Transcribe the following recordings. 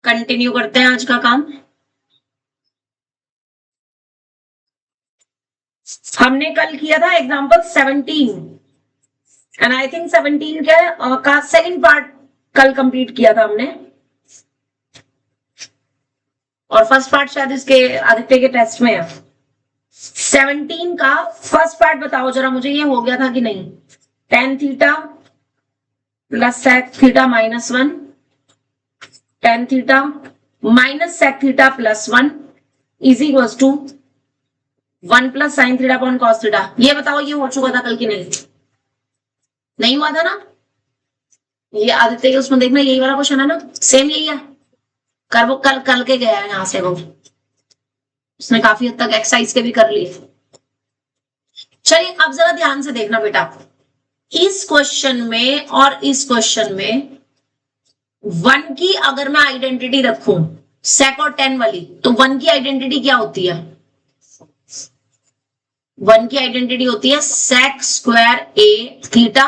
Continue करते हैं आज का काम। हमने कल किया था एग्जाम्पल 17 एंड आई थिंक 17 का सेकंड पार्ट कल कंप्लीट किया था हमने, और फर्स्ट पार्ट शायद इसके आदित्य के टेस्ट में है। 17 का फर्स्ट पार्ट बताओ जरा मुझे, ये हो गया था कि नहीं? tan theta plus sec theta minus 1, tan theta minus sec theta plus 1 is equals to 1 plus sine theta upon cos theta. ये बताओ ये हो चुका था कल की नहीं? नहीं हुआ था ना? ये आदित्य के उसमें देखना, यही वाला क्वेश्चन है ना, सेम यही है। कर वो कल के गया है यहां से, वो उसने काफी हद तक एक्सरसाइज के भी कर लिए। चलिए अब जरा ध्यान से देखना बेटा, इस क्वेश्चन में और इस क्वेश्चन में 1 की अगर मैं आइडेंटिटी रखूं sec और tan वाली, तो 1 की आइडेंटिटी क्या होती है? 1 की आइडेंटिटी होती है sec square a theta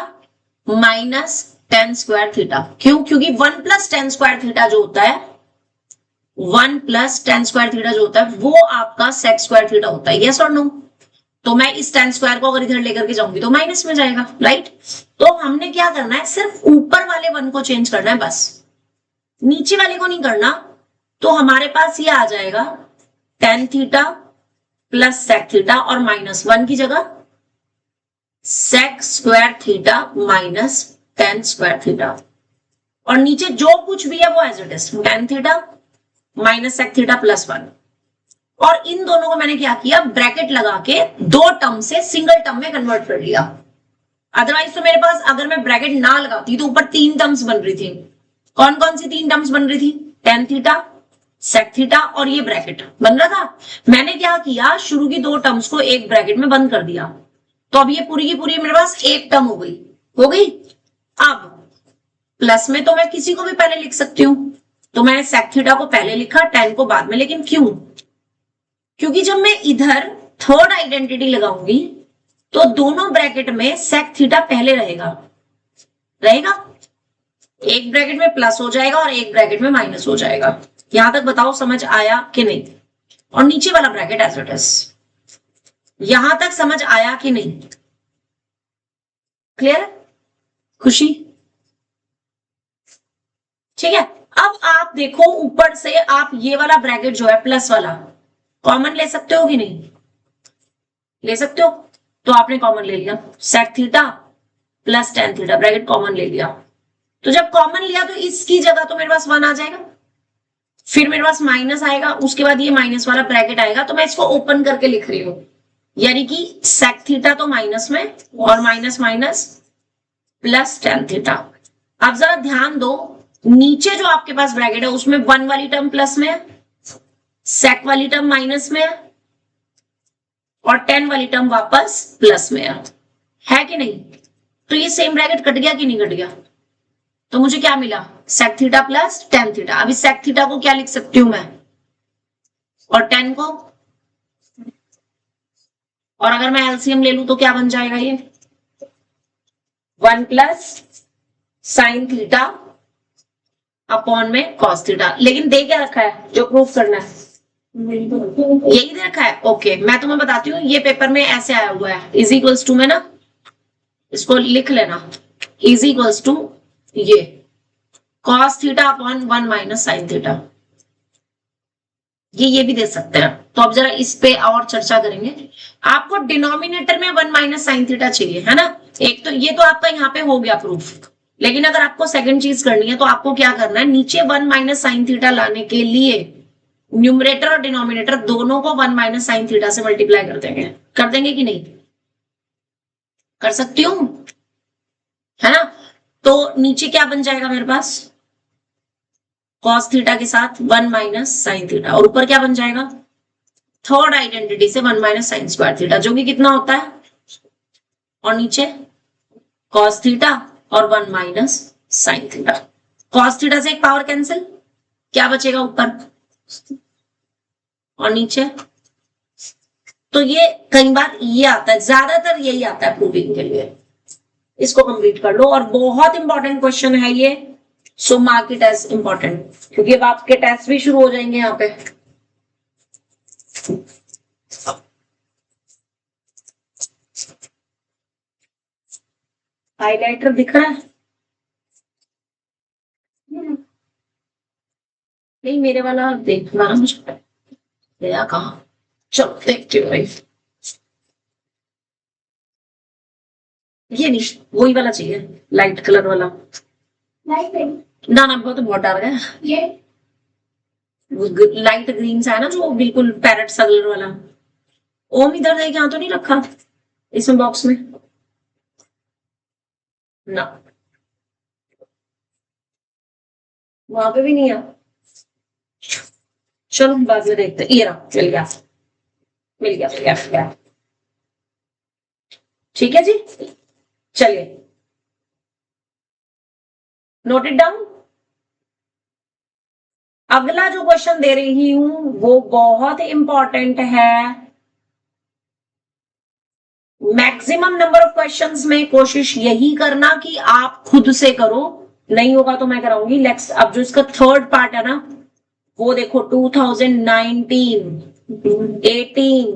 minus tan square theta. क्यों? क्योंकि 1 प्लस tan स्क्वायर थीटा जो होता है, 1 प्लस tan स्क्वायर थीटा जो होता है वो आपका sec स्क्वायर थीटा होता है। यस और नो? तो मैं इस tan स्क्वायर को अगर इधर लेकर के जाऊंगी तो माइनस में जाएगा, राइट? तो हमने क्या करना है, सिर्फ ऊपर वाले 1 को चेंज करना है बस, नीचे वाले को नहीं करना। तो हमारे पास ये आ जाएगा tan theta plus sec theta और माइनस 1 की जगह sec square theta minus tan square theta, और नीचे जो कुछ भी है वो as it is tan theta minus sec theta plus 1। और इन दोनों को मैंने क्या किया, ब्रैकेट लगा के दो टर्म से सिंगल टर्म में कन्वर्ट कर लिया। अदरवाइज तो मेरे पास अगर मैं ब्रैकेट ना लगाती तो ऊपर 3 टर्म्स बन रही थी। कौन कौन सी 3 टर्म्स बन रही थी? tan थीटा, sec थीटा और ये ब्रैकेट बन रहा था। मैंने क्या किया, शुरू की 2 टर्म्स को एक ब्रैकेट में बंद कर दिया, तो अब ये पूरी की पूरी मेरे पास एक टर्म हो गई। अब प्लस में तो मैं किसी को भी पहले लिख सकती हूं, तो मैंने sec थीटा को पहले लिखा, tan को बाद में। लेकिन क्यों? क्योंकि जब मैं इधर थर्ड आइडेंटिटी लगाऊंगी तो दोनों ब्रैकेट में sec थीटा पहले रहेगा। एक ब्रैकेट में प्लस हो जाएगा और एक ब्रैकेट में माइनस हो जाएगा। यहां तक बताओ समझ आया कि नहीं? और नीचे वाला ब्रैकेट एज इट इज। यहां तक समझ आया कि नहीं? क्लियर? खुशी? ठीक है। अब आप देखो ऊपर से आप ये वाला ब्रैकेट जो है प्लस वाला कॉमन ले सकते हो कि नहीं? ले सकते हो। तो आपने कॉमन ले लिया, sec theta plus tan theta, bracket common ले लिया। तो जब कॉमन लिया तो इसकी जगह तो मेरे पास 1 आ जाएगा, फिर मेरे पास माइनस आएगा, उसके बाद ये माइनस वाला ब्रैकेट आएगा। तो मैं इसको ओपन करके लिख रही हूं, यानी कि sec थीटा तो माइनस में और minus minus plus tan theta. अब जरा ध्यान दो, नीचे जो आपके पास ब्रैकेट है उसमें 1 वाली टर्म प्लस में है, sec वाली टर्म माइनस में और tan वाली टर्म वापस प्लस में है कि नहीं? तो ये सेम ब्रैकेट कट गया कि नहीं कट गया? तो मुझे क्या मिला, sec theta plus tan theta. अभी sec थीटा को क्या लिख सकती हूं मैं, और tan को, और अगर मैं एलसीएम ले लूं तो क्या बन जाएगा, ये 1 प्लस साइन थीटा अपॉन में cos थीटा। लेकिन दे क्या रखा है जो प्रूफ करना है? यही दे रखा है। ओके, मैं तुम्हें बताती हूँ, ये पेपर में ऐसे आया हुआ है, इज इक्वल्स टू में ना, इसको लिख लेना, इज इक्वल्स टू ये cos theta upon 1 minus sine theta. ये भी दे सकते हैं। तो अब जरा इस पे और चर्चा करेंगे। आपको डिनोमिनेटर में 1 माइनस साइन थीटा चाहिए, है ना? एक तो ये तो आपका यहाँ पे हो गया प्रूफ, लेकिन अगर आपको सेकंड चीज करनी है तो आपको क्या करना है, नीचे 1 माइनस साइन थीटा लाने के लिए न्यूमरेटर और डिनोमिनेटर दोनों को 1 माइनस साइन थीटा से मल्टीप्लाई कर देंगे। कर देंगे कि नहीं? कर सकती हूं, है ना? तो नीचे क्या बन जाएगा मेरे पास, cos थीटा के साथ 1 माइनस साइन थीटा, और ऊपर क्या बन जाएगा, थर्ड आइडेंटिटी से 1 माइनस साइन स्क्वायर थीटा, जो कि कितना होता है, और नीचे cos थीटा और 1 minus sine theta. cos theta से एक पावर कैंसिल, क्या बचेगा ऊपर और नीचे। तो ये कई बार ये आता है, ज्यादातर यही आता है प्रूविंग के लिए। इसको कंप्लीट कर लो, और बहुत इंपॉर्टेंट क्वेश्चन है ये, सो मार्क इट एज इंपॉर्टेंट, क्योंकि अब आपके टेस्ट भी शुरू हो जाएंगे यहाँ पे। हाइलाइटर दिख रहा है? नहीं, मेरे वाला देखना मुझे गया कहाँ। चलो देखते हो भाई, ये नहीं, वही वाला चाहिए, लाइट कलर वाला। ना ना, बहुत डार्क है ये, लाइट ग्रीन सा है ना, जो बिल्कुल पैरेट सा कलर वाला। ओम इधर है, यहाँ तो नहीं रखा इसमें बॉक्स में ना, वहां पे भी नहीं है। चलो बाद में देखते। ये रहा, मिल गया मिल गया मिल गया मिल गया। ठीक है जी, चलिए नोट इट डाउन। अगला जो क्वेश्चन दे रही हूं वो बहुत इंपॉर्टेंट है। मैक्सिमम नंबर ऑफ क्वेश्चंस में कोशिश यही करना कि आप खुद से करो, नहीं होगा तो मैं कराऊंगी। नेक्स्ट अब जो इसका थर्ड पार्ट है ना, वो देखो 2019, 18,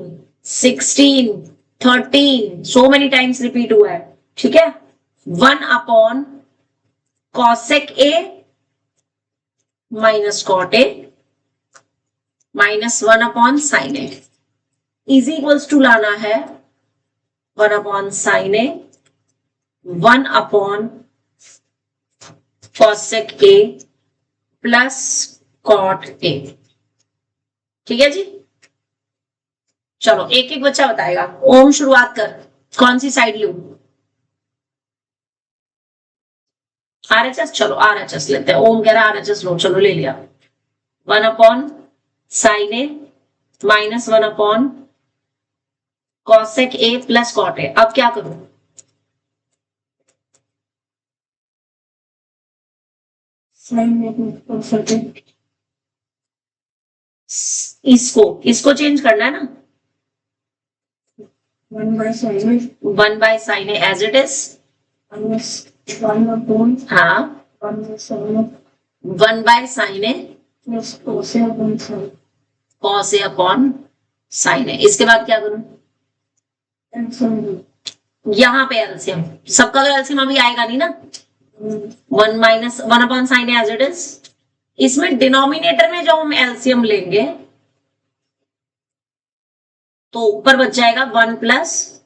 16, 13 सो मेनी टाइम्स रिपीट हुआ है। ठीक है, 1 upon cosec A minus cot A minus 1 upon sine A is equals to लाना है 1 upon sine A 1 upon cosec A plus cot A. ठीक है जी, चलो एक एक बच्चा बताएगा। ओम शुरुआत कर, कौन सी साइड लू? आरएचएस, चलो आरएचएस लेते हैं। ओम कह रहा आरएचएस लो, चलो ले लिया। 1 upon sine a minus 1 upon cosec A plus cot a. अब क्या करूं? इसको चेंज करना है ना, 1 by sine A as it is, हाँ 1 by sine a cos a upon sine a. इसके बाद क्या करूं? यहाँ पे एलसीएम, सबका तो एलसीएम अभी आएगा नहीं ना। 1 minus 1 upon sine A as it is. इसमें डिनोमिनेटर में जो हम एलसीएम लेंगे तो ऊपर बच जाएगा 1 प्लस,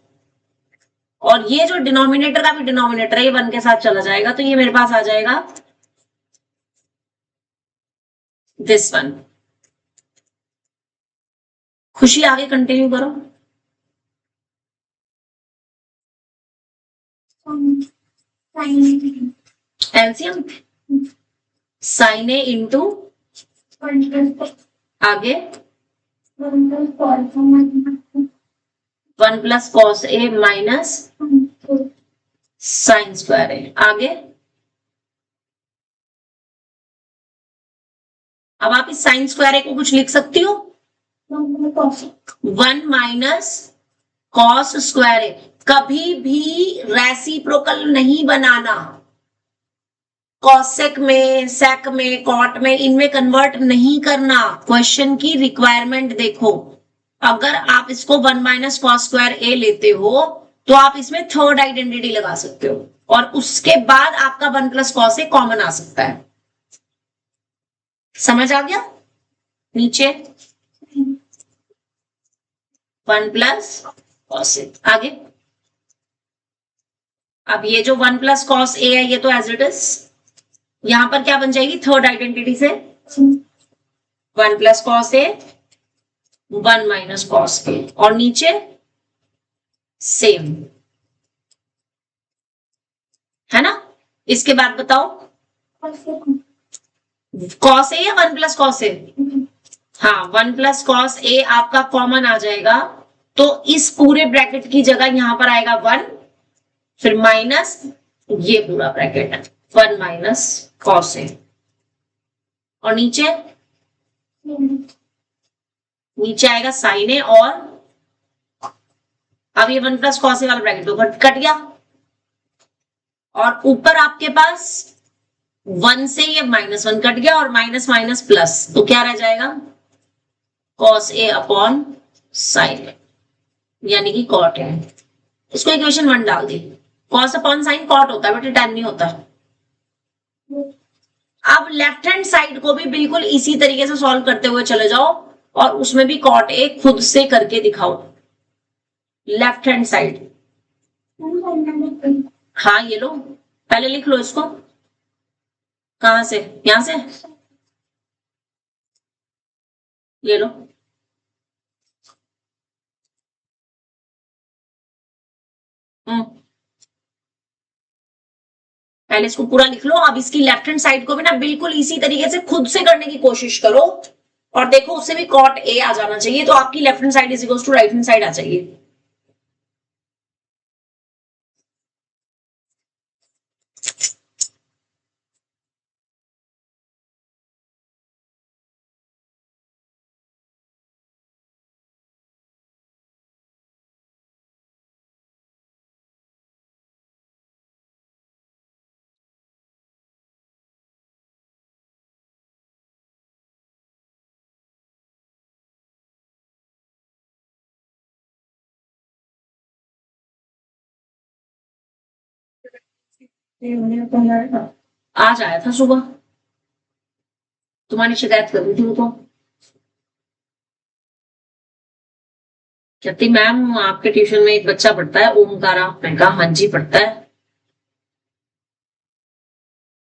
और ये जो डिनोमिनेटर का भी डिनोमिनेटर है ये 1 के साथ चला जाएगा, तो ये मेरे पास आ जाएगा दिस वन। खुशी आगे कंटिन्यू करो। एलसीएम साइन ए इंटू आगे 1 plus cos A minus sine square ए आगे। अब आप इस साइन स्क्वायर ए को कुछ लिख सकती हो, 1 माइनस कॉस स्क्वायर ए। कभी भी रेसिप्रोकल नहीं बनाना, कॉसेक में, सेक में, कॉट में, इनमें कन्वर्ट नहीं करना। क्वेश्चन की रिक्वायरमेंट देखो, अगर आप इसको 1 माइनस कॉस स्क्वायर ए लेते हो तो आप इसमें थर्ड आइडेंटिटी लगा सकते हो, और उसके बाद आपका 1 प्लस कॉस ए कॉमन आ सकता है। समझ आ गया? नीचे 1 प्लस कॉस ए आगे। अब ये जो 1 प्लस कॉस ए है ये तो एज इट इज, यहां पर क्या बन जाएगी थर्ड आइडेंटिटी से? 1 plus cos A 1 minus cos ए, और नीचे सेम है ना। इसके बाद बताओ कॉस ए या 1 प्लस कॉस ए? हाँ 1 प्लस कॉस ए आपका कॉमन आ जाएगा, तो इस पूरे ब्रैकेट की जगह यहां पर आएगा 1, फिर माइनस ये पूरा ब्रैकेट 1 माइनस कॉस ए, और नीचे आएगा साइन ए, और अब ये 1 प्लस कॉस ए वाला ब्रैकेट तो कट गया, और ऊपर आपके पास 1 से ये -1 कट गया और माइनस माइनस प्लस, तो क्या रह जाएगा cos A अपॉन साइन, यानी कि कॉट है। इसको इक्वेशन 1 डाल दी। cos अपॉन साइन कॉट होता है बेटे, tan नहीं होता। अब लेफ्ट हैंड साइड को भी बिल्कुल इसी तरीके से सॉल्व करते हुए चले जाओ और उसमें भी cot A खुद से करके दिखाओ। लेफ्ट हैंड साइड, हाँ ये लो, पहले लिख लो इसको। कहां से? यहां से, ये लो। पहले इसको पूरा लिख लो। अब इसकी लेफ्ट हैंड साइड को भी ना बिल्कुल इसी तरीके से खुद से करने की कोशिश करो और देखो उससे भी cot A आ जाना चाहिए, तो आपकी left hand side is equal to right hand side आ जाइए। आज आया था सुबह, तुम्हारी शिकायत कर रही थी वो तो, कहती मैम आपके ट्यूशन में एक बच्चा पढ़ता है ओमकारा। मैंने कहा हाँ जी पढ़ता है।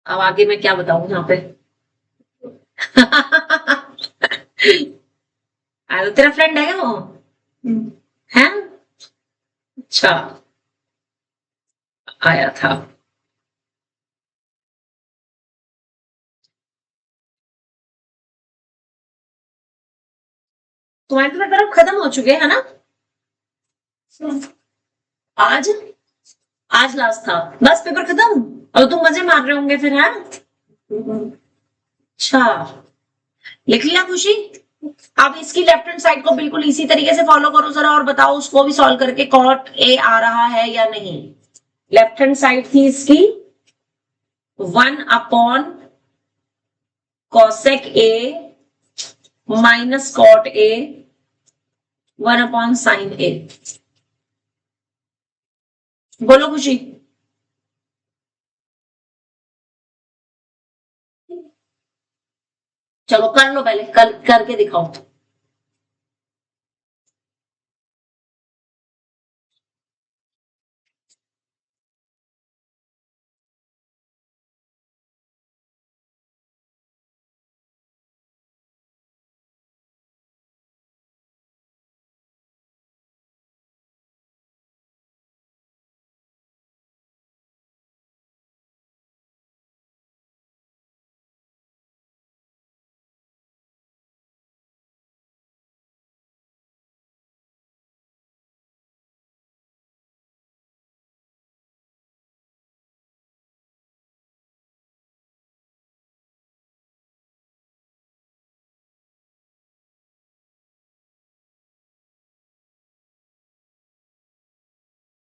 अब आगे मैं क्या बताऊं यहाँ पे। तो तेरा फ्रेंड है क्या वो? है, अच्छा, आया था। तुम्हारे तो पेपर खत्म हो चुके हैं ना? आज, आज लास्ट था, बस पेपर खत्म। और तुम मजे मार रहे होंगे फिर, है? अच्छा, लिख लिया खुशी? अब इसकी लेफ्ट हैंड साइड को बिल्कुल इसी तरीके से फॉलो करो जरा और बताओ उसको भी सॉल्व करके cot A आ रहा है या नहीं। लेफ्ट हैंड साइड थी इसकी 1 upon cosec A minus cot A, 1 upon sin A। बोलो खुशी। चलो कर लो, पहले कर करके दिखाओ।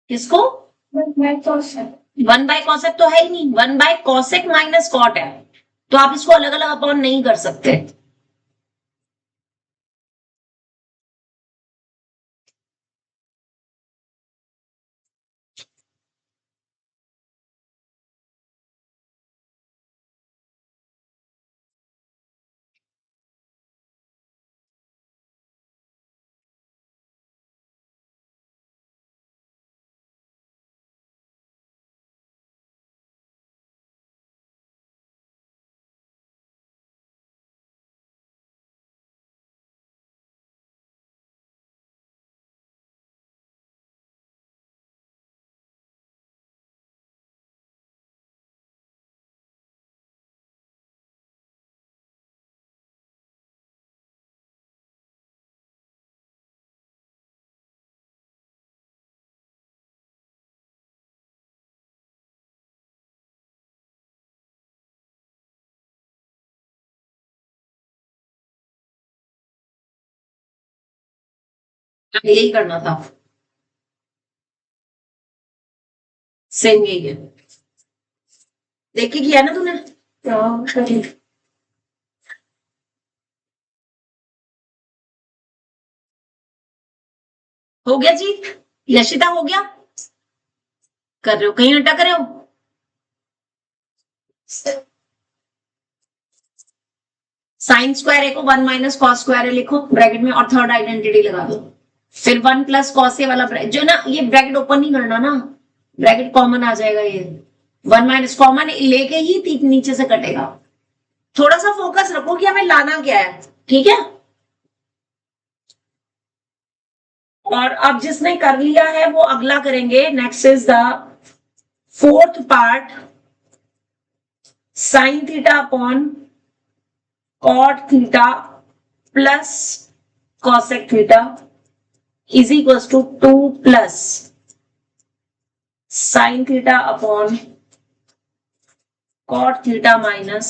किसको? 1/cosec तो है ही नहीं, 1/cosec माइनस cot है, तो आप इसको अलग अलग अपॉन नहीं कर सकते। यही करना था, सेम यही है। देख के किया ना तूने? हो गया जी? यशिता हो गया? कर रहे हो कहीं अटक रहे हो? साइन स्क्वायर ए को 1 माइनस कॉस स्क्वायर ए लिखो ब्रैकेट में और थर्ड आइडेंटिटी लगा दो। फिर 1 प्लस कॉस ए वाला ब्रैकेट, जो ना ये ब्रैकेट ओपन नहीं करना ना, ब्रैकेट कॉमन आ जाएगा। ये 1 माइनस कॉमन लेके ही नीचे से कटेगा। थोड़ा सा फोकस रखो कि हमें लाना क्या है, ठीक है? और अब जिसने कर लिया है वो अगला करेंगे। Next is the fourth part, sine theta upon cot theta plus cosec theta is equals to 2 plus sine theta upon cot theta minus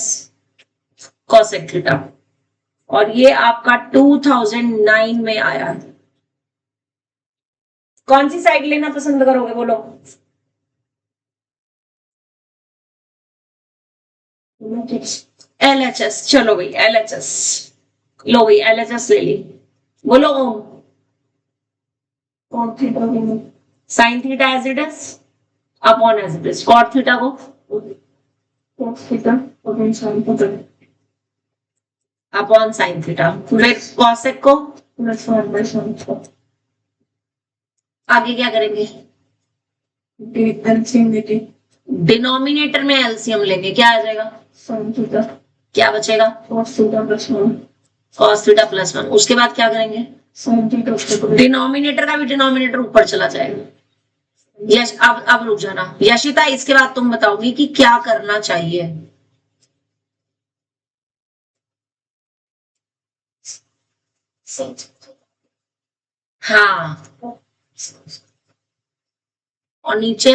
cosec theta. और ये आपका 2009 में आया है। कौन सी साइड लेना पसंद करोगे बोलो? LHS। चलो भाई LHS लो, भाई LHS ले ली। बोलो Om. Sine theta as it is upon as it is, cot theta को अपॉन साइन थीटा, फिर कॉसेक को प्लस 1 बाय साइन थीटा। आगे क्या करेंगे? डिनोमिनेटर में एलसीएम लेंगे, क्या आ जाएगा? Sine theta. क्या बचेगा? Cos theta plus 1। Cos theta plus 1। उसके बाद क्या करेंगे? Sine theta. डिनोमिनेटर का भी डिनोमिनेटर ऊपर चला जाएगा। यश अब रुक जाना यशिता, इसके बाद तुम बताओगी कि क्या करना चाहिए। हाँ, और नीचे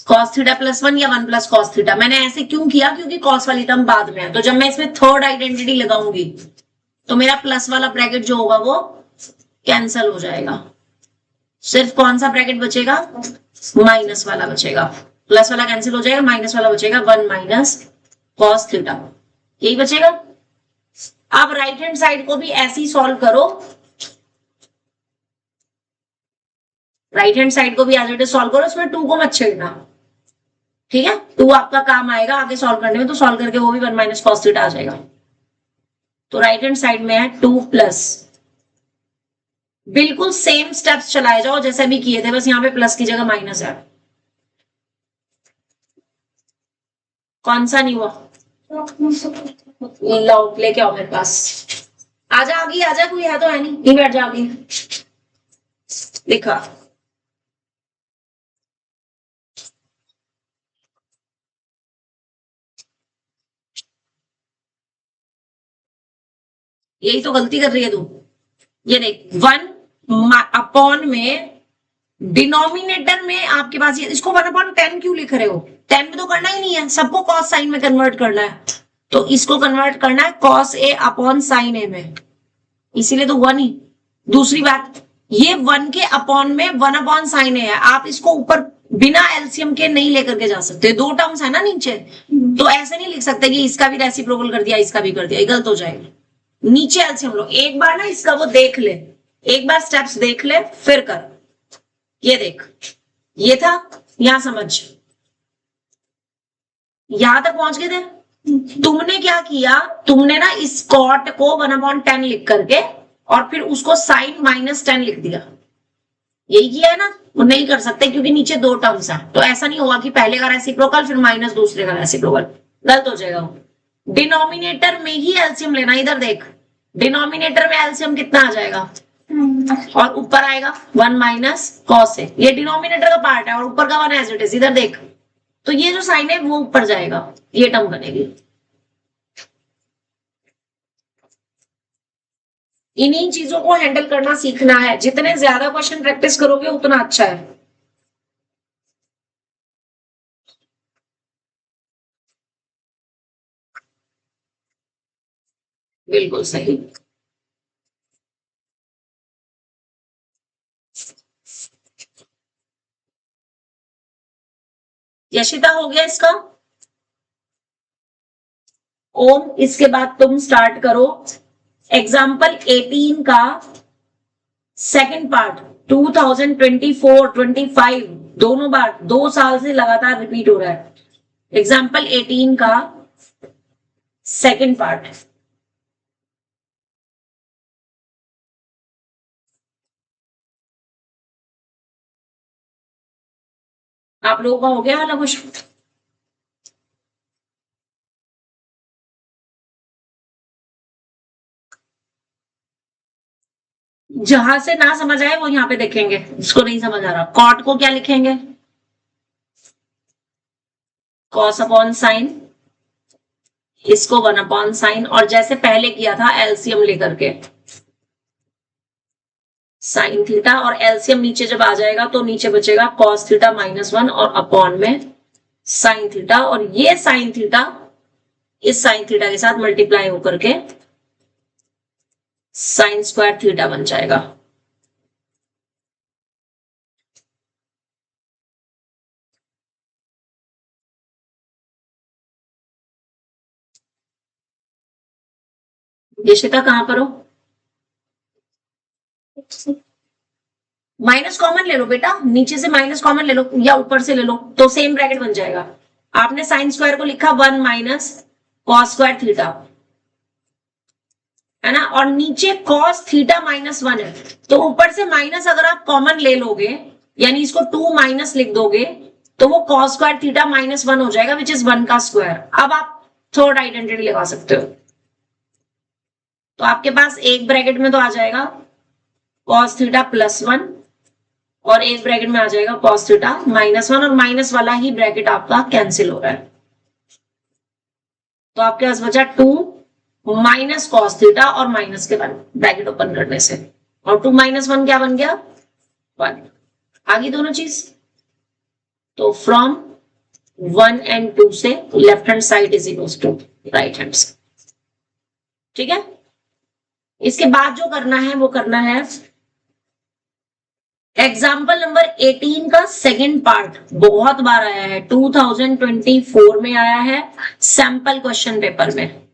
कॉस थीटा प्लस 1 या 1 प्लस कॉस थीटा। मैंने ऐसे क्यों किया? क्योंकि कॉस वाली टर्म बाद में है, तो जब मैं इसमें थर्ड आइडेंटिटी लगाऊंगी तो मेरा प्लस वाला ब्रैकेट जो होगा वो कैंसल हो जाएगा। सिर्फ कौन सा ब्रैकेट बचेगा? माइनस वाला बचेगा। प्लस वाला कैंसिल हो जाएगा, माइनस वाला बचेगा 1 माइनस कॉस थीटा, यही बचेगा। अब राइट हैंड साइड को भी ऐसे ही सॉल्व करो। राइट हैंड साइड को भी एज इट इज सॉल्व करो, इसमें 2 को मत छेड़ना, ठीक है? 2 आपका काम आएगा आगे सॉल्व करने में, तो सॉल्व करके वो भी 1 माइनस कॉस थीटा आ जाएगा। तो राइट हैंड साइड में है 2 प्लस, बिल्कुल सेम स्टेप्स चलाए जाओ जैसे भी किए थे, बस यहाँ पे प्लस की जगह माइनस है। कौन सा नहीं हुआ? लाओ लेके आओ मेरे पास। आजा आगे, आजा, कोई है तो है नहीं बैठ जा आगे। लिखा यही तो गलती कर रही है तू। ये देख 1 अपॉन में डिनोमिनेटर में आपके पास ये, इसको 1/10 क्यों लिख रहे हो? 10 में तो करना ही नहीं है, सबको कॉस साइन में कन्वर्ट करना है, तो इसको कन्वर्ट करना है कॉस ए अपॉन साइन ए में, इसीलिए तो 1 ही। दूसरी बात, ये 1 के अपॉन में 1 अपॉन साइन ए है, आप इसको ऊपर बिना एलसीएम के नहीं लेकर के जा सकते। 2 टर्म्स है ना नीचे, तो ऐसे नहीं लिख सकते कि इसका भी रेसिप्रोकल कर दिया इसका भी कर दिया, गलत हो जाएगा। नीचे एलसीएम लो। एक बार ना इसका वो देख ले, एक बार स्टेप्स देख ले फिर कर। ये देख, ये था, यहां समझ, यहां तक पहुंच गए थे। तुमने क्या किया? तुमने ना इस कॉट को 1/10 लिख करके और फिर उसको साइन -10 लिख दिया, यही किया है ना? वो नहीं कर सकते क्योंकि नीचे 2 टर्म्स है, तो ऐसा नहीं होगा कि पहले का रेसिप्रोकल फिर माइनस दूसरे का रेसिप्रोकल, गलत हो जाएगा वो। डिनोमिनेटर में ही एलसीएम लेना। इधर देख, डिनोमिनेटर में एलसीएम कितना आ जाएगा और ऊपर आएगा 1 माइनस कॉस है, ये डिनोमिनेटर का पार्ट है और ऊपर का 1 एज इट इज। इधर देख, तो ये जो साइन है वो ऊपर जाएगा, ये टर्म बनेगी। इन्हीं चीजों को हैंडल करना सीखना है, जितने ज्यादा क्वेश्चन प्रैक्टिस करोगे उतना अच्छा है। बिल्कुल सही। यशिता हो गया इसका? ओम। इसके बाद तुम स्टार्ट करो एग्जाम्पल 18 का सेकंड पार्ट। 2024 25 दोनों बार 2 साल से लगातार रिपीट हो रहा है। एग्जाम्पल 18 का सेकंड पार्ट। आप लोगों का हो गया वाला क्वेश्चन? जहां से ना समझ आए वो यहाँ पे देखेंगे। जिसको नहीं समझ आ रहा कॉट को क्या लिखेंगे? कॉस अपॉन साइन, इसको 1 अपॉन साइन, और जैसे पहले किया था एलसीएम लेकर के साइन थीटा, और एलसीएम नीचे जब आ जाएगा तो नीचे बचेगा कॉस थीटा -1 और अपॉन में साइन थीटा, और ये साइन थीटा इस साइन थीटा के साथ मल्टीप्लाई होकर के साइन स्क्वायर थीटा बन जाएगा। यशिता कहां पर हो? माइनस कॉमन ले लो बेटा, नीचे से माइनस कॉमन ले लो या ऊपर से ले लो तो सेम ब्रैकेट बन जाएगा। आपने साइन स्क्वायर को लिखा 1 माइनस कॉस स्क्वायर थीटा, है ना, और नीचे कॉस थीटा -1 है, तो ऊपर से माइनस अगर आप कॉमन ले लोगे यानी इसको 2 माइनस लिख दोगे तो वो कॉस स्क्वायर थीटा -1 हो जाएगा विच इज 1 का स्क्वायर। अब आप थर्ड आइडेंटिटी लगा सकते हो। तो आपके पास एक ब्रैकेट में तो आ जाएगा कॉस थीटा +1 और एक ब्रैकेट में आ जाएगा कॉस थीटा -1, और माइनस वाला ही ब्रैकेट आपका कैंसिल हो रहा है। तो आपके पास बचा 2 माइनस कॉस थीटा और माइनस के बाद ब्रैकेट ओपन करने से, और 2 - 1 क्या बन गया? 1। आगे दोनों चीज तो फ्रॉम 1 and 2 से left hand side is equal to right hand side. ठीक है, इसके बाद जो करना है वो करना है एग्जाम्पल नंबर 18 का सेकंड पार्ट। बहुत बार आया है, 2024 में आया है सैंपल क्वेश्चन पेपर में,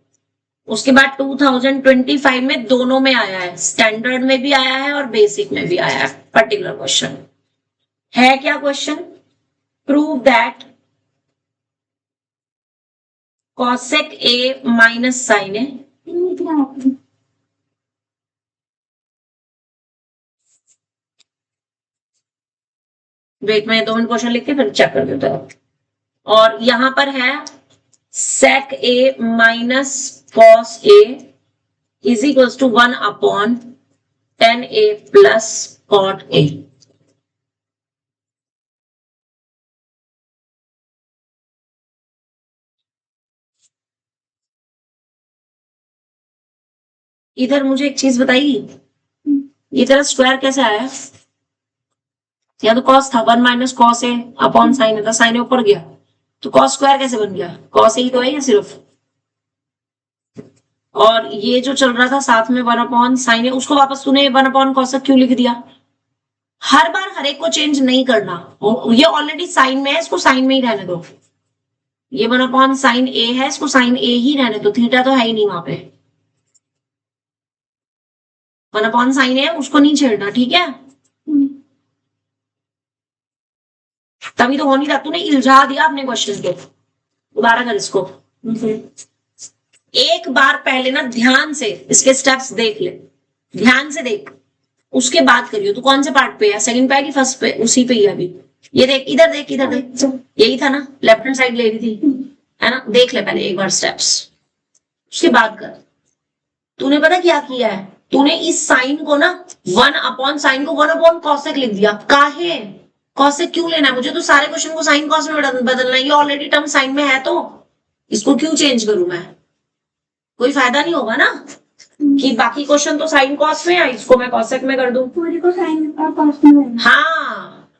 उसके बाद 2025 में दोनों में आया है, स्टैंडर्ड में भी आया है और बेसिक में भी आया है। पर्टिकुलर क्वेश्चन है क्या? Question prove that cosec A minus sine A, wait में 2 मिनट क्वेश्चन लिख के फिर चेक कर देते हैं। और यहां पर है sec a minus cos a is equals to 1 upon tan a plus cot a। इधर मुझे एक चीज बताइए, ये तेरा स्क्वायर कैसे आया? या तो कॉस था 1 minus cos a upon sign था, साइन ए ऊपर गया तो कॉस स्क्वायर कैसे बन गया? कॉस ए ही तो है सिर्फ, और ये जो चल रहा था साथ में 1 अपॉन साइन ए, उसको वापस तूने 1 अपॉन कॉस क्यों लिख दिया? हर बार हर एक को चेंज नहीं करना, ये ऑलरेडी साइन में है, इसको साइन में ही रहने दो। ये 1 अपॉन साइन ए है, इसको साइन ए ही रहने दो, थीटा तो है ही नहीं वहां पे। 1 अपॉन साइन ए उसको नहीं छेड़ना, ठीक है? तभी तो हो नहीं रहा, तूने इल्झा दिया अपने क्वेश्चन को। दोबारा कर इसको, एक बार पहले ना ध्यान से इसके स्टेप्स देख ले, ध्यान से देख, उसके बाद करियो। तू कौन से पार्ट पे है? सेकंड पे है कि फर्स्ट पे? उसी पे ही अभी। ये देख, इधर देख, इधर देख, यही था ना, लेफ्ट हैंड साइड ले रही थी, है ना? देख ले पहले एक बार स्टेप्स, उसके बाद कर। तूने पता क्या किया है? तूने इस साइन को ना 1 अपॉन साइन को 1 अपॉन कॉसेक लिख दिया। काहे? कॉसेक क्यों लेना है? मुझे तो सारे क्वेश्चन को साइन कॉस में बदलना है, ये ऑलरेडी टर्म साइन में है तो इसको क्यों चेंज करूं मैं? कोई फायदा नहीं होगा ना कि बाकी क्वेश्चन तो साइन कॉस में है, इसको मैं कॉसेक में कर दूं। पूरी को साइन और कॉस में। हाँ,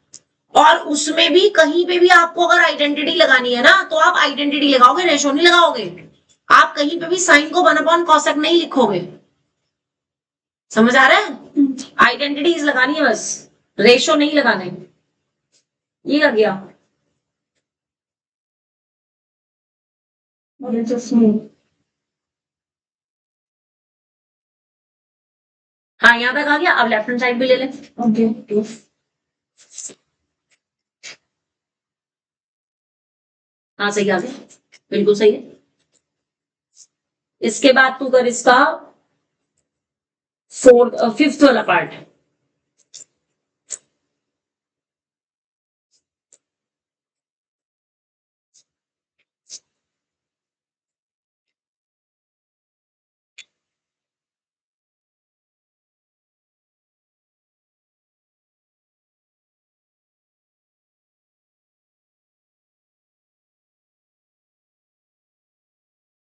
और उसमें भी कहीं पे भी आपको अगर आइडेंटिटी लगानी है ना तो आप आइडेंटिटी लगाओगे, रेशो नहीं लगाओगे। आप कहीं पे भी साइन को 1 अपॉन कॉसेक नहीं लिखोगे। समझ आ रहा है? आइडेंटिटीज लगानी है बस, रेशो नहीं लगाने। ये आ गया। हाँ यहां तक आ गया, अब लेफ्ट हैंड साइड भी ले ले। ओके हाँ सही आ गया, बिल्कुल सही है। इसके बाद तू कर इसका फिफ्थ वाला पार्ट।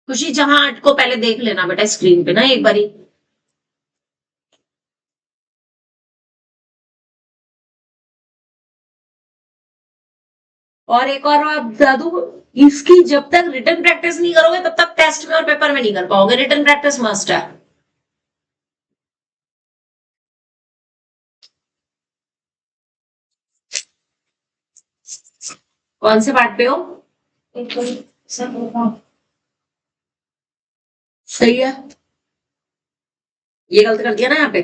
खुशी जहां अटको पहले देख लेना बेटा स्क्रीन पे ना एक बारी। और एक और बात बता दूं, इसकी जब तक रिटर्न प्रैक्टिस नहीं करोगे तब तक टेस्ट में और पेपर में नहीं कर पाओगे। रिटर्न प्रैक्टिस मस्ट है। कौन से पार्ट पे हो? सही है, ये गलत कर दिया ना यहाँ पे।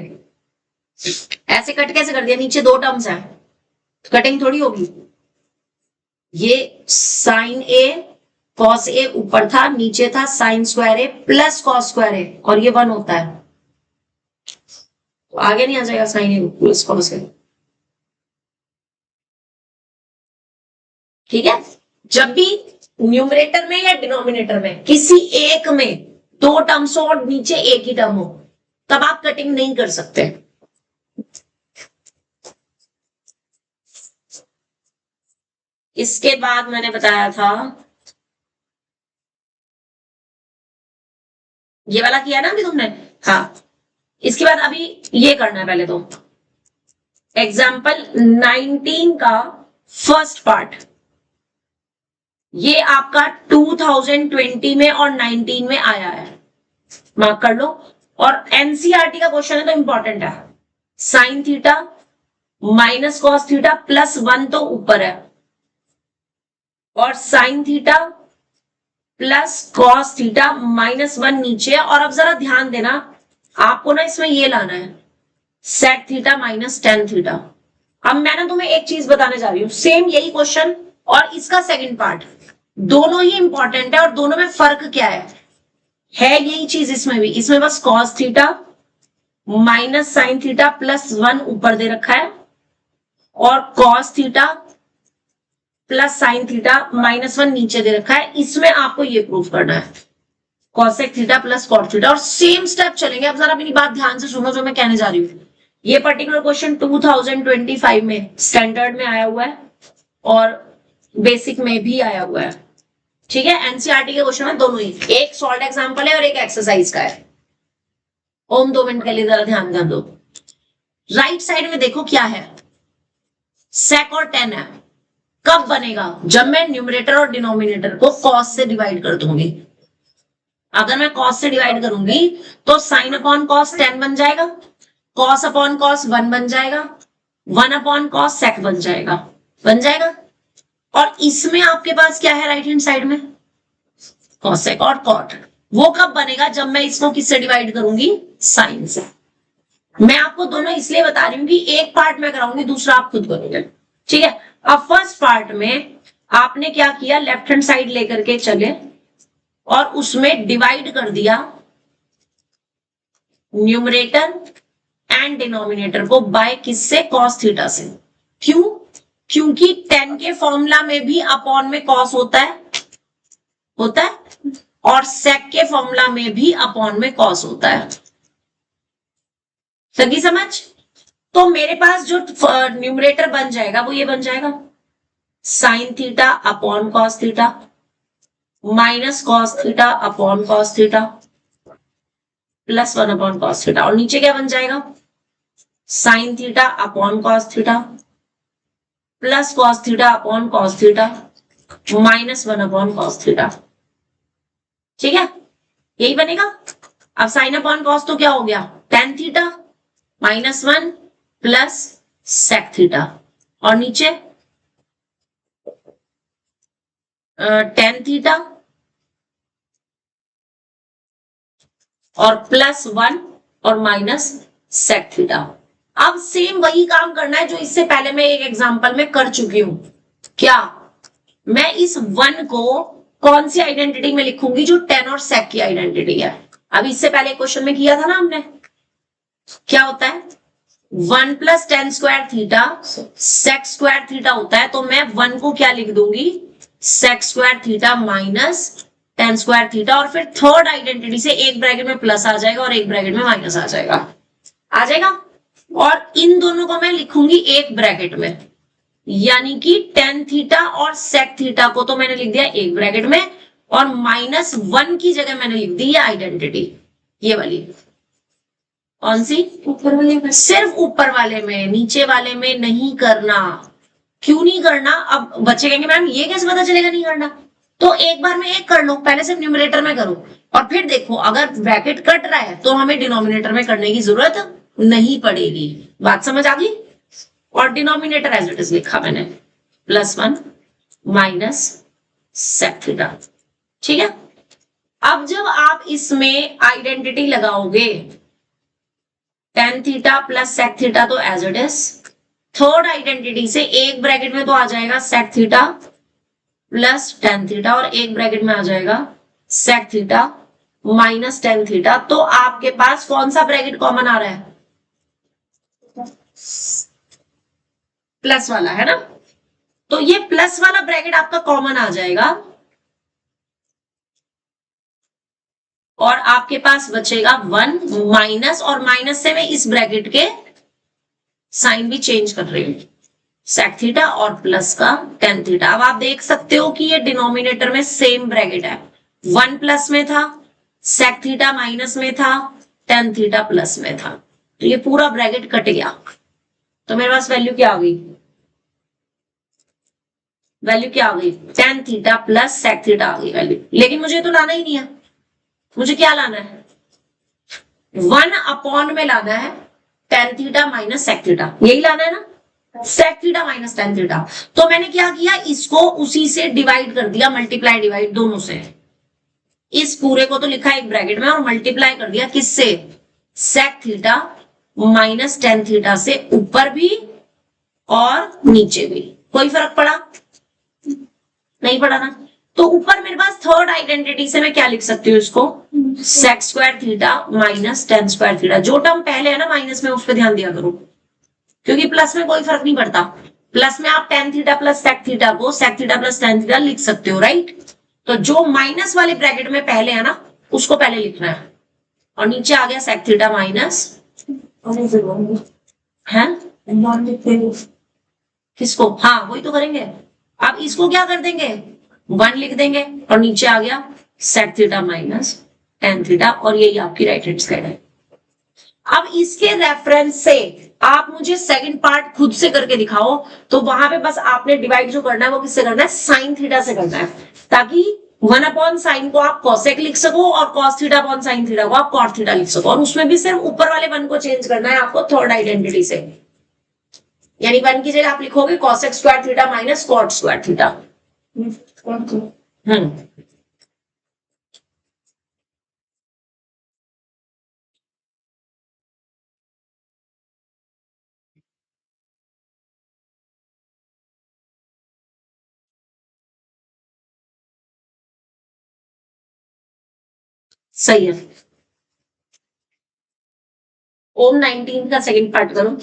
ऐसे कट कैसे कर दिया? नीचे दो टर्म्स है, कटिंग थोड़ी होगी। ये साइन ए कॉस ए ऊपर था, नीचे था साइन स्क्वायर ए प्लस कॉस स्क्वायर ए, और ये 1 होता है तो आगे नहीं आ जाएगा sign A plus cos A. ठीक है, जब भी न्यूमरेटर में या डिनोमिनेटर में किसी एक में दो टर्म्स हो और नीचे एक ही टर्म हो, तब आप कटिंग नहीं कर सकते। इसके बाद मैंने बताया था, ये वाला किया ना अभी तुमने? हाँ, इसके बाद अभी ये करना है पहले तो। एग्जाम्पल 19 का फर्स्ट पार्ट, ये आपका 2020 में और 19 में आया है, मार्क कर लो। और एनसीईआरटी का क्वेश्चन है तो इंपॉर्टेंट है। Sine theta minus cos theta plus 1 तो ऊपर है, और sine theta plus cos theta minus 1 नीचे। और अब जरा ध्यान देना, आपको ना इसमें ये लाना है sec theta minus tan theta. अब मैं ना तुम्हें एक चीज बताने जा रही हूं, सेम यही क्वेश्चन और इसका सेकंड पार्ट दोनों ही इंपॉर्टेंट है। और दोनों में फर्क क्या है यही चीज इसमें भी। इसमें बस cos theta minus sine theta plus 1 ऊपर दे रखा है, और cos theta plus sine theta minus 1 नीचे दे रखा है। इसमें आपको ये प्रूफ करना है cosec theta plus cot theta, और सेम स्टेप चलेंगे। अब जरा मेरी बात ध्यान से सुनो जो मैं कहने जा रही हूँ। ये पर्टिकुलर क्वेश्चन 2025 में स्टैंडर्ड में आया हुआ है और बेसिक में भी आया हुआ है। ठीक है, एनसीईआरटी के क्वेश्चन है दोनों ही, एक सॉल्व एग्जांपल है और एक एक्सरसाइज का है। ओम 2 मिनट के लिए जरा ध्यान कर दो। राइट साइड में देखो क्या है, सेक और टेन है। कब बनेगा? जब मैं न्यूमरेटर और डिनोमिनेटर को कॉस से डिवाइड कर दूंगी। अगर मैं कॉस से डिवाइड करूंगी तो साइन अपॉन कॉस 10 बन जाएगा, कॉस अपॉन कॉस 1 बन जाएगा, 1 अपॉन कॉस सेक बन जाएगा, बन जाएगा। और इसमें आपके पास क्या है राइट हैंड साइड में? कॉसेक और कॉट। वो कब बनेगा? जब मैं इसको किससे डिवाइड करूंगी? साइन से। मैं आपको दोनों इसलिए बता रही हूँ कि एक पार्ट में कराऊंगी, दूसरा आप खुद करोगे। ठीक है, अब फर्स्ट पार्ट में आपने क्या किया, लेफ्ट हैंड साइड लेकर के चले और उसमें डिवाइड कर दिया न्यूमरेटर एंड डिनोमिनेटर को बाय किससे? कॉस थीटा से। क्यों? क्योंकि 10 के फॉर्मूला में भी अपॉन में कॉस होता है और सेक के फॉर्मूला में भी अपॉन में कॉस होता है। सगी समझ? तो मेरे पास जो न्यूमरेटर बन जाएगा वो ये बन जाएगा sign theta upon cos theta minus cos theta upon cos theta plus 1 upon cos theta. और नीचे क्या बन जाएगा? Sign theta upon cos theta plus cos theta upon cos theta minus 1 upon cos theta. ठीक है, यही बनेगा। अब साइन अपॉन कॉस तो क्या हो गया? Tan theta minus 1 plus sec theta, और नीचे टेन थीटा और प्लस 1 और माइनस सेक थीटा। अब सेम वही काम करना है जो इससे पहले मैं एक एग्जांपल में कर चुकी हूं। क्या? मैं इस 1 को कौन सी आइडेंटिटी में लिखूंगी? जो टेन और सेक की आइडेंटिटी है। अब इससे पहले क्वेश्चन में किया था ना हमने, क्या होता है 1 plus tan square theta sec square theta होता है। तो मैं 1 को क्या लिख दूंगी? Sec square theta minus tan square theta, और फिर थर्ड आइडेंटिटी से एक ब्रैकेट में प्लस आ जाएगा और एक ब्रैकेट में माइनस आ जाएगा, आ जाएगा। और इन दोनों को मैं लिखूंगी एक ब्रैकेट में, यानी कि टेन थीटा और सेक थीटा को तो मैंने लिख दिया एक ब्रैकेट में, और -1 की जगह मैंने लिख दी ये आइडेंटिटी, ये वाली। कौन सी? ऊपर वाले में। सिर्फ ऊपर वाले में, नीचे वाले में नहीं करना। क्यों नहीं करना? अब बच्चे कहेंगे मैम ये कैसे पता चलेगा नहीं करना? तो एक बार में एक कर लो, पहले सिर्फ न्यूमरेटर में करो, और फिर देखो अगर ब्रैकेट कट रहा है तो हमें डिनोमिनेटर में करने की जरूरत नहीं पड़ेगी। बात समझ आ गई? और डिनोमिनेटर एज इट इज लिखा मैंने, +1 माइनस सेक थीटा। ठीक है। अब जब आप इसमें आइडेंटिटी लगाओगे tan theta plus sec theta तो as it is, third identity से एक ब्रैकेट में तो आ जाएगा sec theta plus tan theta, और एक ब्रैकेट में आ जाएगा sec theta minus tan theta. तो आपके पास कौन सा ब्रैकेट कॉमन आ रहा है? प्लस वाला, है ना? तो ये प्लस वाला ब्रैकेट आपका कॉमन आ जाएगा, और आपके पास बचेगा 1 माइनस, और माइनस से मैं इस ब्रैकेट के साइन भी चेंज कर रही हूं, सेक थीटा और प्लस का टेन थीटा। अब आप देख सकते हो कि ये डिनोमिनेटर में सेम ब्रैकेट है, 1 प्लस में था, सेक थीटा माइनस में था, टेन थीटा प्लस में था, तो ये पूरा ब्रैकेट कट गया। तो मेरे पास वैल्यू क्या आ गई? वैल्यू क्या आ गई? Tan theta plus sec theta आ गई वैल्यू। लेकिन मुझे तो लाना ही नहीं है, मुझे क्या लाना है? 1 में लाना है tan theta minus sec theta, यही लाना है ना, sec theta minus tan theta. तो मैंने क्या किया, इसको उसी से डिवाइड कर दिया, मल्टीप्लाई डिवाइड दोनों से। इस पूरे को तो लिखा एक ब्रैकेट में, और मल्टीप्लाई कर दिया किससे? Sec theta minus tan theta से, ऊपर भी और नीचे भी। कोई फर्क पड़ा? नहीं पड़ा ना। तो ऊपर मेरे पास थर्ड आइडेंटिटी से मैं क्या लिख सकती हूँ इसको? Sec square theta minus tan square theta. जो टर्म पहले है ना माइनस में, उस पर ध्यान दिया करो, क्योंकि प्लस में कोई फर्क नहीं पड़ता। प्लस में आप tan theta plus sec theta को sec theta plus tan theta लिख सकते हो, राइट? तो जो माइनस वाले ब्रैकेट में पहले है ना, उसको पहले लिखना है, और नीचे आ गया सेक थीटा माइनस है। किसको? हाँ वही तो करेंगे। अब इसको क्या कर देंगे? 1 लिख देंगे, और नीचे आ गया sec theta minus tan theta, और यही आपकी राइट हैंड साइड है। अब इसके रेफरेंस से आप मुझे सेकंड पार्ट खुद से करके दिखाओ। तो वहां पे बस आपने डिवाइड जो करना है वो किससे करना है? साइन थीटा से करना है, ताकि 1/sin को आप कॉसेक लिख सको, और cos theta upon sine theta को आप कॉट थीटा लिख सको। और उसमें भी सिर्फ ऊपर वाले 1 को चेंज करना है आपको थर्ड आइडेंटिटी से, यानी 1 की जगह आप लिखोगे cosec square theta minus cot square theta. सही है। ओम 19 का सेकंड पार्ट करो।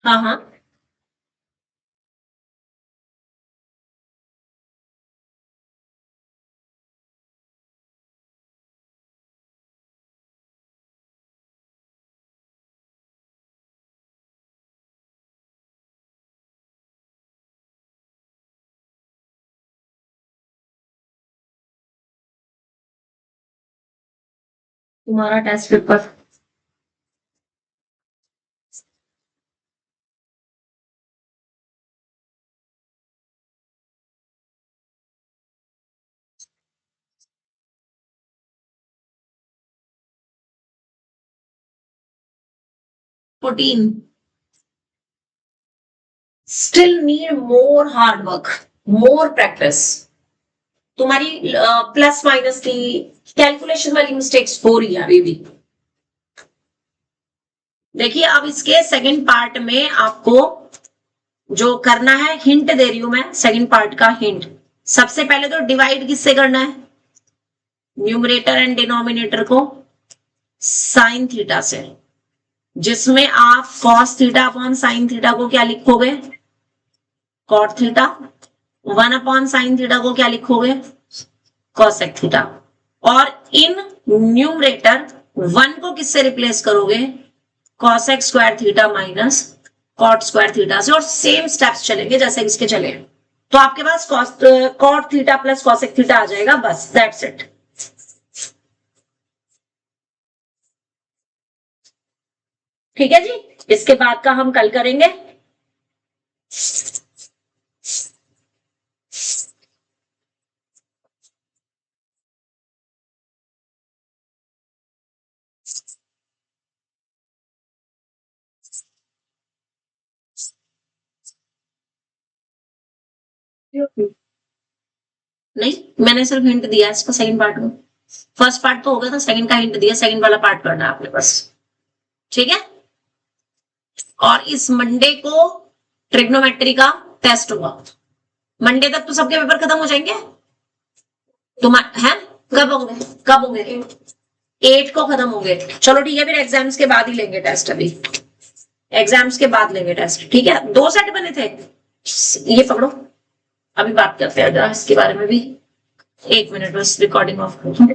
हाँ हाँ, तुम्हारा test paper 14 still need more hard work, more practice. तुम्हारी प्लस माइनस की कैलकुलेशन वाली मिस्टेक्स हो रही है अभी भी। देखिए अब इसके सेकंड पार्ट में आपको जो करना है, हिंट दे रही हूं मैं, सेकंड पार्ट का हिंट। सबसे पहले तो डिवाइड किससे करना है, न्यूमरेटर एंड डिनोमिनेटर को साइन थीटा से, जिसमें आप cos theta upon sine theta को क्या लिखोगे, cot theta. 1 upon sine theta को क्या लिखोगे, कॉसेक थीटा। और इन न्यूमरेटर 1 को किससे रिप्लेस करोगे, cosec square theta minus cot square theta से, और सेम स्टेप्स चलेंगे जैसे इसके चले। तो आपके पास cot theta plus cosec theta आ जाएगा, बस दैट्स इट। ठीक है जी, इसके बाद का हम कल करेंगे। नहीं, मैंने सिर्फ हिंट दिया इसका सेकंड पार्ट में। फर्स्ट पार्ट तो हो गया था, सेकंड का हिंट दिया, सेकंड वाला पार्ट करना है आपने बस। ठीक है, और इस मंडे को ट्रिग्नोमेट्री का टेस्ट होगा। मंडे तक तो सबके पेपर खत्म हो जाएंगे। तुम्हारे हैं कब होंगे, कब होंगे, 8 को खत्म होंगे। चलो ठीक है, फिर एग्जाम्स के बाद ही लेंगे टेस्ट, अभी एग्जाम्स के बाद लेंगे टेस्ट। ठीक है, 2 सेट बने थे, ये पकड़ो, अभी बात करते हैं जरा इसके बारे में भी। 1 मिनट बस, रिकॉर्डिंग ऑफ करो।